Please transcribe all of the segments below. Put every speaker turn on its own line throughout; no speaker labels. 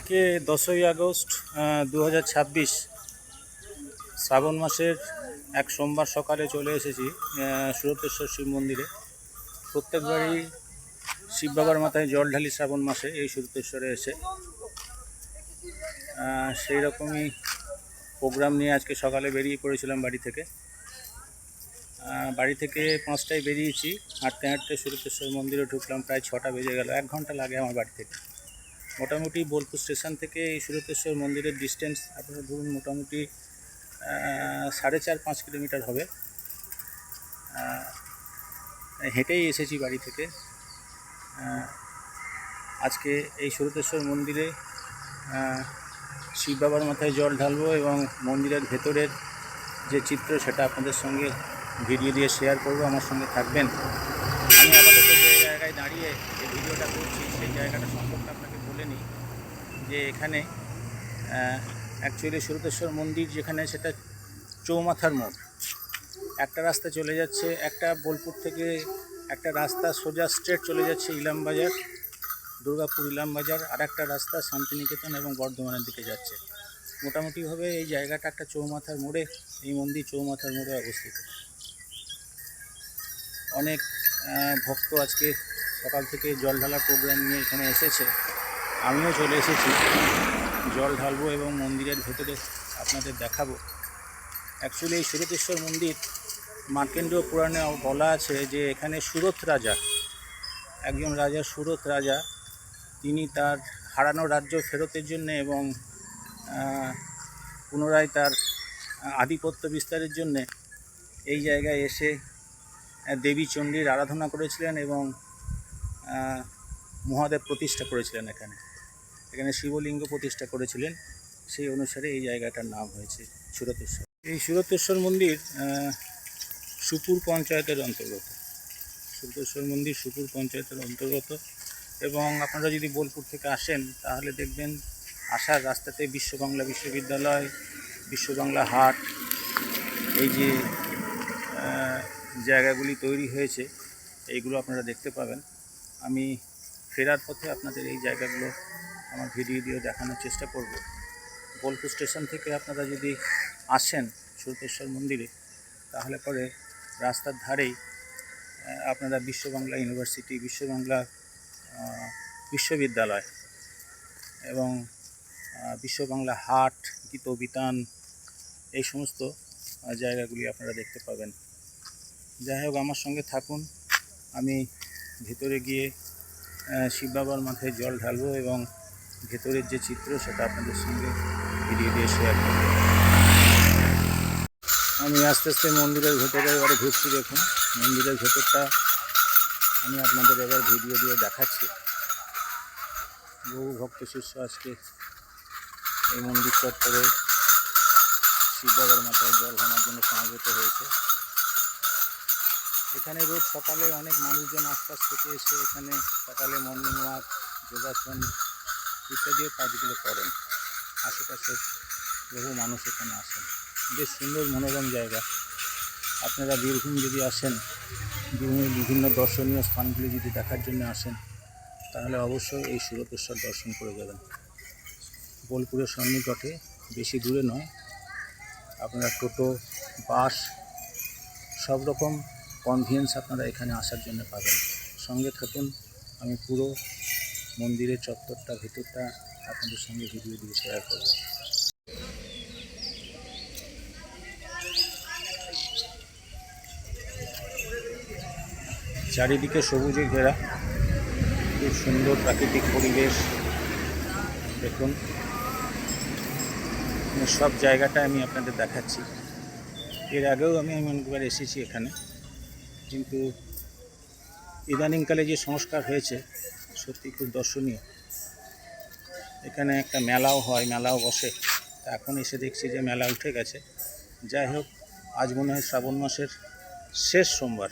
আজকে 10ই আগস্ট 2026 শ্রাবণ মাসের এক সোমবার সকালে চলে এসেছি সুরতেশ্বর শিব মন্দিরে। প্রত্যেকবারই শিব বাবার মাথায় জল ঢালি শ্রাবণ মাসে এই সুরতেশ্বরে এসে। সেই রকমই প্রোগ্রাম নিয়ে আজকে সকালে বেরিয়ে পড়েছিলাম বাড়ি থেকে। 5টায় বেরিয়েছি, হাঁটতে হাঁটতে সুরতেশ্বর মন্দিরে ঢুকলাম, প্রায় 6টা বেজে গেল। 1 ঘন্টা লাগে আমার বাড়ি থেকে। মোটামুটি বোলপুর স্টেশন থেকে এই সুরতেশ্বর মন্দিরের ডিস্টেন্স আপনারা ধরুন মোটামুটি 4.5-5 কিলোমিটার হবে। হেঁটেই এসেছি বাড়ি থেকে। আজকে এই সুরতেশ্বর মন্দিরে শিব বাবার মাথায় জল ঢালবো এবং মন্দিরের ভেতরের যে চিত্র সেটা আপনাদের সঙ্গে ভিডিও দিয়ে শেয়ার করব। আমার সঙ্গে থাকবেন। আমি আপাতত যে জায়গায় দাঁড়িয়ে যে ভিডিওটা করছি সেই জায়গাটা সম্পর্কে আপনাকে বলে নিই যে এখানে অ্যাকচুয়ালি সুরতেশ্বর মন্দির যেখানে, সেটা চৌমাথার মোড়। একটা রাস্তা চলে যাচ্ছে, একটা বোলপুর থেকে একটা রাস্তা সোজা স্ট্রেট চলে যাচ্ছে ইলামবাজার, দুর্গাপুর ইলামবাজার, আর একটা রাস্তা শান্তিনিকেতন এবং বর্ধমানের দিকে যাচ্ছে। মোটামুটিভাবে এই জায়গাটা একটা চৌমাথার মোড়ে, এই মন্দির চৌমাথার মোড়ে অবস্থিত। অনেক ভক্ত আজকে সকাল থেকে জল ঢালার প্রোগ্রাম নিয়ে এখানে এসেছে। আমিও চলে এসেছি, জল ঢালবো এবং মন্দিরের ভেতরে আপনাদের দেখাবো। অ্যাকচুয়ালি এই সুরতেশ্বর মন্দির মার্কেন্ডীয় পুরাণে বলা আছে যে এখানে সুরত রাজা, একজন রাজা সুরত রাজা, তিনি তার হারানো রাজ্য ফেরতের জন্যে এবং পুনরায় তার আধিপত্য বিস্তারের জন্যে এই জায়গায় এসে দেবী চণ্ডীর আরাধনা করেছিলেন এবং মহাদেব প্রতিষ্ঠা করেছিলেন। এখানে শিবলিঙ্গ প্রতিষ্ঠা করেছিলেন। সেই অনুসারে এই জায়গাটার নাম হয়েছে সুরতেশ্বর। এই সুরতেশ্বর মন্দির সুপুর পঞ্চায়েতের অন্তর্গত। সুরতেশ্বর মন্দির সুপুর পঞ্চায়েতের অন্তর্গত এবং আপনারা যদি বোলপুর থেকে আসেন তাহলে দেখবেন আসার রাস্তাতে বিশ্ববাংলা বিশ্ববিদ্যালয়, বিশ্ববাংলা হাট, এই যে জায়গাগুলি তৈরি হয়েছে এইগুলো আপনারা দেখতে পাবেন। আমি ফেরার পথে আপনাদের এই জায়গাগুলো আমার ভিডিও দিয়ে দেখানোর চেষ্টা করব। বোলপুর স্টেশন থেকে আপনারা যদি আসেন সুরতেশ্বর মন্দিরে তাহলে পরে রাস্তার ধারেই আপনারা বিশ্ববাংলা ইউনিভার্সিটি, বিশ্ববাংলা বিশ্ববিদ্যালয় এবং বিশ্ববাংলা হাট, গীতবিতান, এই সমস্ত জায়গাগুলি আপনারা দেখতে পাবেন। যাই হোক, আমার সঙ্গে থাকুন। আমি ভেতরে গিয়ে শিব বাবার মাথায় জল ঢালবো এবং ভেতরের যে চিত্র সেটা আপনাদের সঙ্গে ভিডিও দিয়ে শেয়ার করব। আমি আস্তে আস্তে মন্দিরের ভেতরে এবারে ঢুকছি। দেখুন মন্দিরের ভেতরটা আমি আপনাদের এবার ভিডিও দিয়ে দেখাচ্ছি। বহু ভক্ত শিষ্য আজকে এই মন্দির চত্বরে শিব বাবার মাথায় জল ঢালার জন্য সমবেত হয়েছে। এখানে রোজ সকালে অনেক মানুষজন আশপাশ থেকে এসে এখানে সকালে মর্নিং ওয়াক, যোগাসন ইত্যাদিও কাজগুলো করেন। আশেপাশে বহু মানুষ এখানে আসেন। বেশ সুন্দর মনোরম জায়গা। আপনারা বীরভূম যদি আসেন, বীরভূমের বিভিন্ন দর্শনীয় স্থানগুলি যদি দেখার জন্য আসেন তাহলে অবশ্যই এই সুরতেশ্বর দর্শন করে যাবেন। বোলপুরের সন্নিকটে, বেশি দূরে নয়। আপনারা টোটো, বাস, সব রকম কনভিয়েন্স আপনারা এখানে আসার জন্য পাবেন। সঙ্গে থাকুন, আমি পুরো মন্দিরের চত্বরটা, ভেতরটা আপনাদের সঙ্গে ভিডিও দিয়ে শেয়ার করব। চারিদিকে সবুজে ঘেরা, খুব সুন্দর প্রাকৃতিক পরিবেশ। দেখুন সব জায়গাটা আমি আপনাদের দেখাচ্ছি। এর আগেও আমি অনেকবার এসেছি এখানে, কিন্তু ইদানিংকালে যে সংস্কার হয়েছে সত্যি খুব দর্শনীয়। এখানে একটা মেলাও হয়, মেলাও বসে। তা এখন এসে দেখছি যে মেলা উঠে গেছে। যাই হোক, আজ মনে হয় শ্রাবণ মাসের শেষ সোমবার,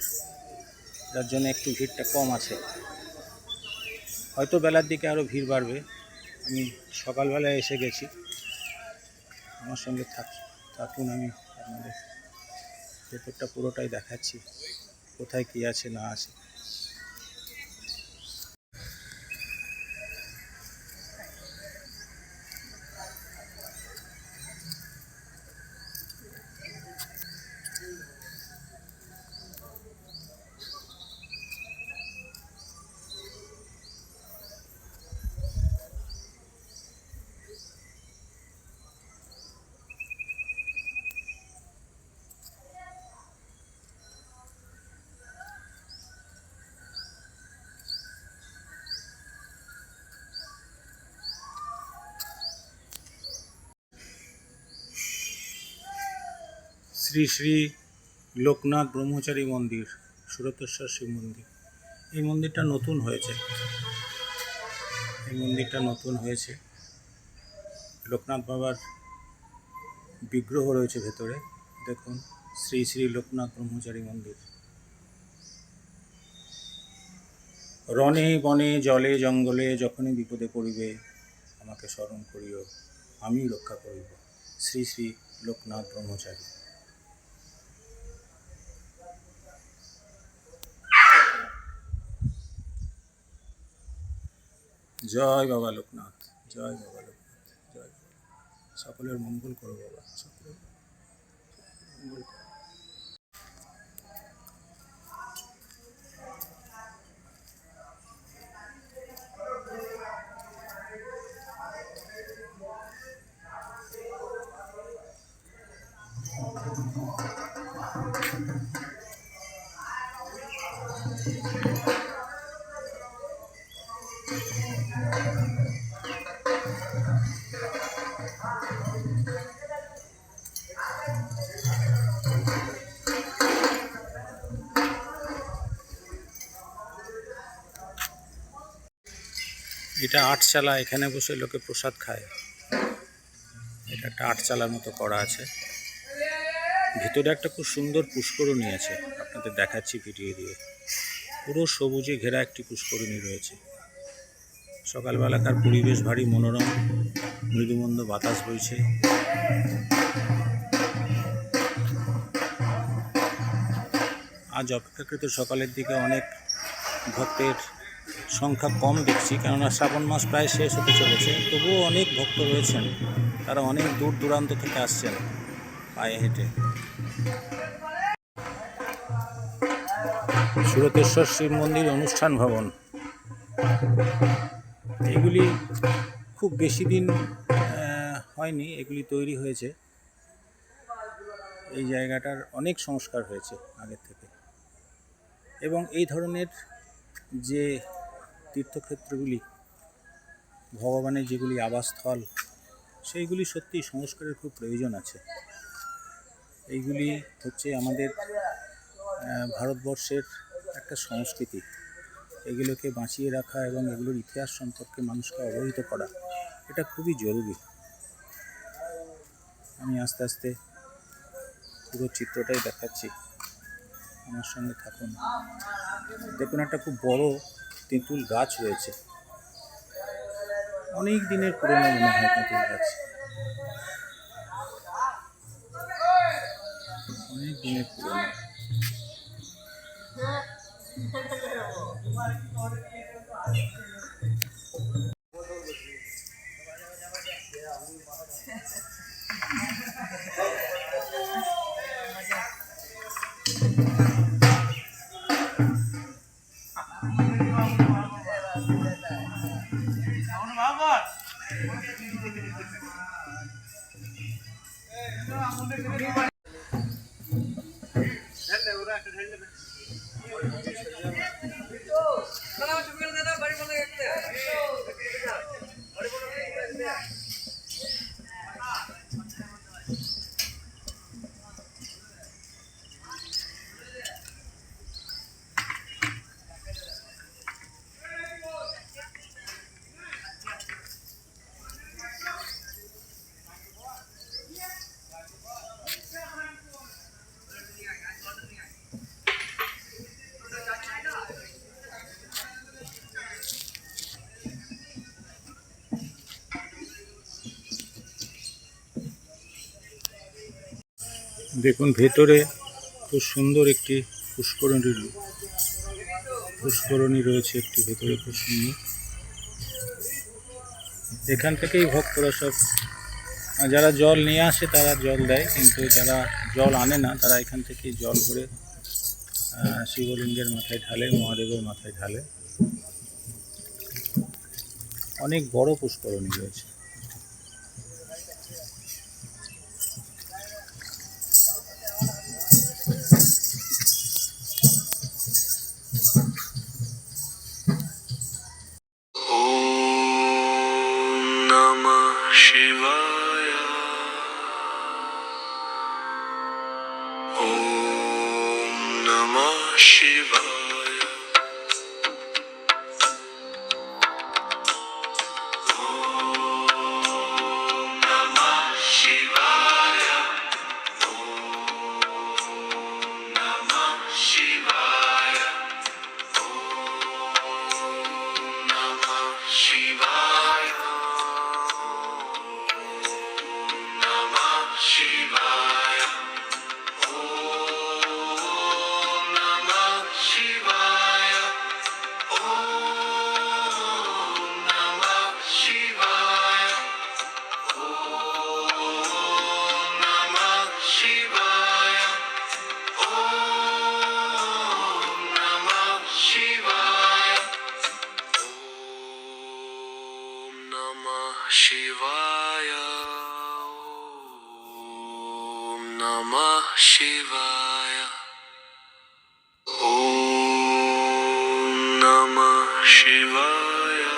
যার জন্য একটু ভিড়টা কম আছে। হয়তো বেলার দিকে আরও ভিড় বাড়বে। আমি সকালবেলায় এসে গেছি। আমার সঙ্গে থাকুন, আমি আপনাদের ভেতরটা পুরোটাই দেখাচ্ছি, কোথায় কী আছে না আছে। শ্রী শ্রী লোকনাথ ব্রহ্মচারী মন্দির, সুরতেশ্বর শিব মন্দির। এই মন্দিরটা নতুন হয়েছে, লোকনাথ বাবার বিগ্রহ রয়েছে ভেতরে। দেখুন, শ্রী শ্রী লোকনাথ ব্রহ্মচারী মন্দির। রণে বনে জলে জঙ্গলে যখনই বিপদে পড়িবে আমাকে স্মরণ করিও, আমি রক্ষা করিব। শ্রী শ্রী লোকনাথ ব্রহ্মচারী। জয় বাবা লোকনাথ, জয় বাবা লোকনাথ, জয় বাবা। সকলের মঙ্গল করো বাবা, সকলের মঙ্গল করো। এটা আটচালা, এখানে বসে লোকে প্রসাদ খায়। এটা একটা আটচালার মতো করা আছে। ভিতরে একটা খুব সুন্দর পুষ্করণী আছে, আপনাদের দেখাচ্ছি ভিডিও দিয়ে। পুরো সবুজে ঘেরা একটি পুষ্করণী রয়েছে। সকালবেলাকার পরিবেশ ভারী মনোরম, মৃদুমন্দ বাতাস বইছে। আজ অপেক্ষাকৃত সকালের দিকে অনেক ভক্তের সংখ্যা কম দেখছি, কেননা শ্রাবণ মাস প্রায় শেষ হতে চলেছে। তবুও অনেক ভক্ত রয়েছেন, তারা অনেক দূর দূরান্ত থেকে আসছেন পায়ে হেঁটে। সুরতেশ্বর শিব মন্দির অনুষ্ঠান ভবন। এগুলি খুব বেশি দিন হয়নি, এগুলি তৈরি হয়েছে। এই জায়গাটার অনেক সংস্কার হয়েছে আগের থেকে, এবং এই ধরনের যে তীর্থক্ষেত্রগুলি, ভগবানের যেগুলি আবাসস্থল, সেইগুলি সত্যি সংস্কারের খুব প্রয়োজন আছে। এইগুলি হচ্ছে আমাদের ভারতবর্ষের একটা সংস্কৃতি। এগুলোকে বাঁচিয়ে রাখা এবং এগুলোর ইতিহাস সম্পর্কে মানুষকে অবহিত করা, এটা খুবই জরুরি। আমি আস্তে আস্তে পুরো চিত্রটাই দেখাচ্ছি, আমার সঙ্গে থাকুন। দেখুন, একটা খুব বড় তেঁতুল গাছ রয়েছে, অনেক দিনের পুরনো মনে হয় তেঁতুল গাছ, অনেক দিনের পুরনো। দেখুন, ভেতরে খুব সুন্দর একটি পুষ্করণী রয়েছে, একটি ভেতরে খুব সুন্দর। এখান থেকেই ভক্তরা সব, যারা জল নিয়ে আসে তারা জল দেয়, কিন্তু যারা জল আনে না তারা এখান থেকেই জল ভরে শিবলিঙ্গের মাথায় ঢালে, মহাদেবের মাথায় ঢালে। অনেক বড় পুষ্করণী রয়েছে।
Namah Shivaya. Shivaya. Om Namah Shivaya. Om Namah Shivaya.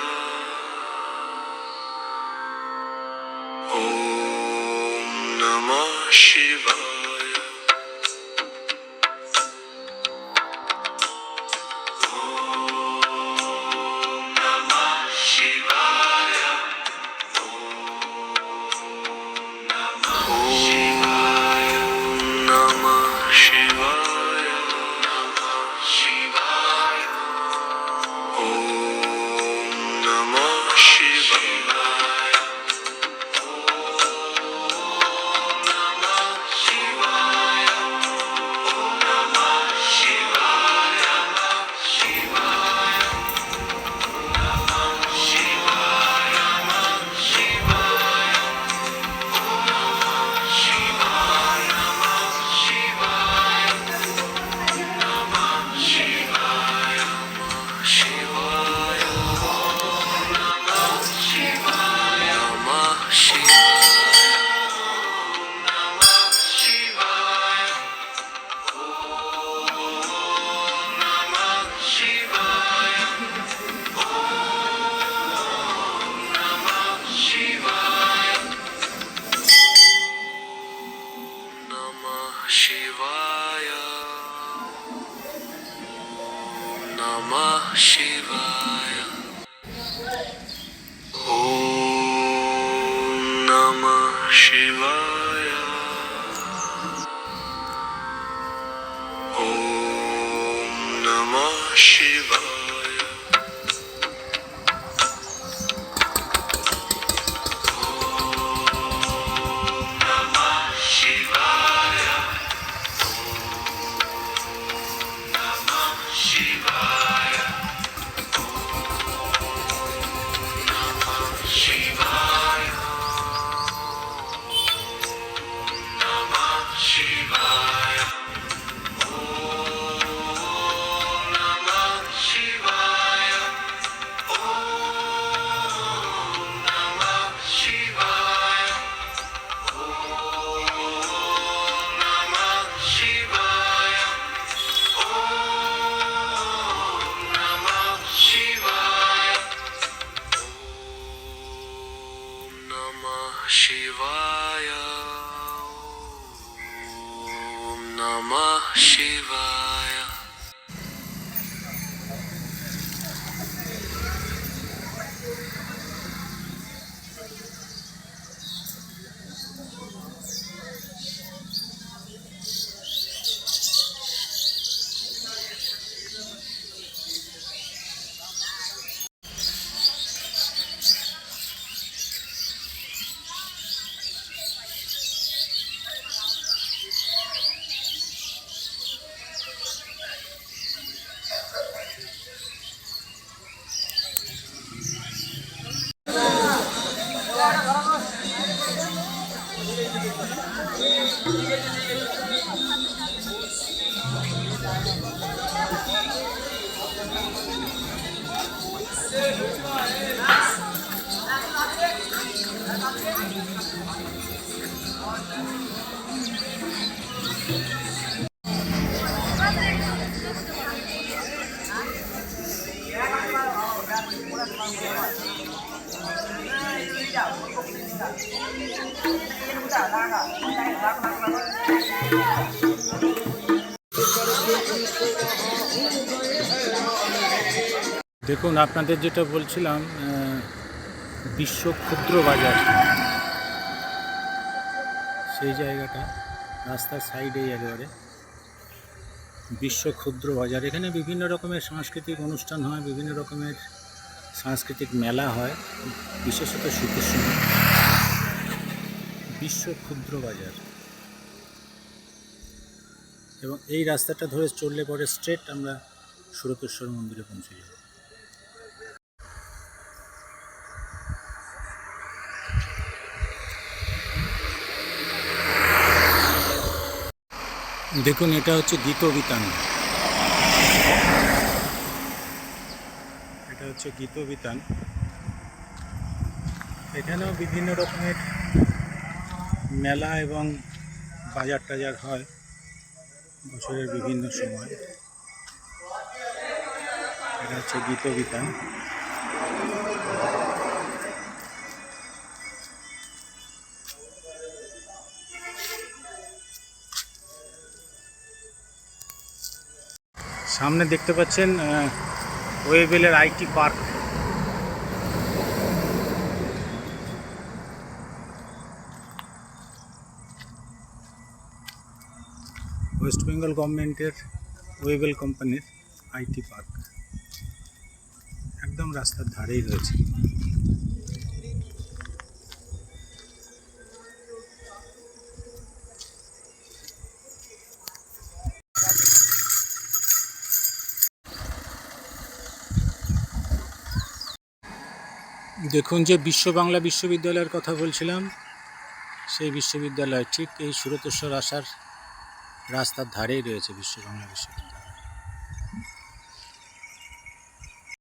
Om Namah Shivaya. Shivaya. Namah Shivaya. Om Namah Shivaya. Om Namah Shivaya. Shivaya. Om Namah Shivaya.
দেখুন, আপনাদের যেটা বলছিলাম, বিশ্ব ক্ষুদ্র বাজার, সেই জায়গাটা রাস্তার সাইডেই একেবারে বিশ্ব ক্ষুদ্র বাজার। এখানে বিভিন্ন রকমের সাংস্কৃতিক অনুষ্ঠান হয়, বিভিন্ন রকমের সাংস্কৃতিক মেলা হয়, বিশেষত শীতের সময়। বিশ্ব ক্ষুদ্র বাজার, এবং এই রাস্তাটা ধরে চললে পরে স্ট্রেট আমরা সুরতেশ্বর মন্দিরে পৌঁছে যাব। দেখুন, এটা হচ্ছে গীতবিতান। এটা হচ্ছে গীতবিতান। এখানেও বিভিন্ন রকমের মেলা এবং বাজার টাজার হয় বছরের বিভিন্ন সময়। এটা হচ্ছে গীতবিতান। সামনে দেখতে পাচ্ছেন ওয়েবেলের আইটি পার্ক। ওয়েস্ট বেঙ্গল গভর্নমেন্টের ওয়েবেল কোম্পানির আইটি পার্ক একদম রাস্তার ধারেই রয়েছে। দেখুন, যে বিশ্ব বাংলা বিশ্ববিদ্যালয়ের কথা বলছিলাম, সেই বিশ্ববিদ্যালয় ঠিক এই সুরতেশ্বর আসার রাস্তার ধারেই রয়েছে বিশ্ব বাংলা বিশ্ববিদ্যালয়।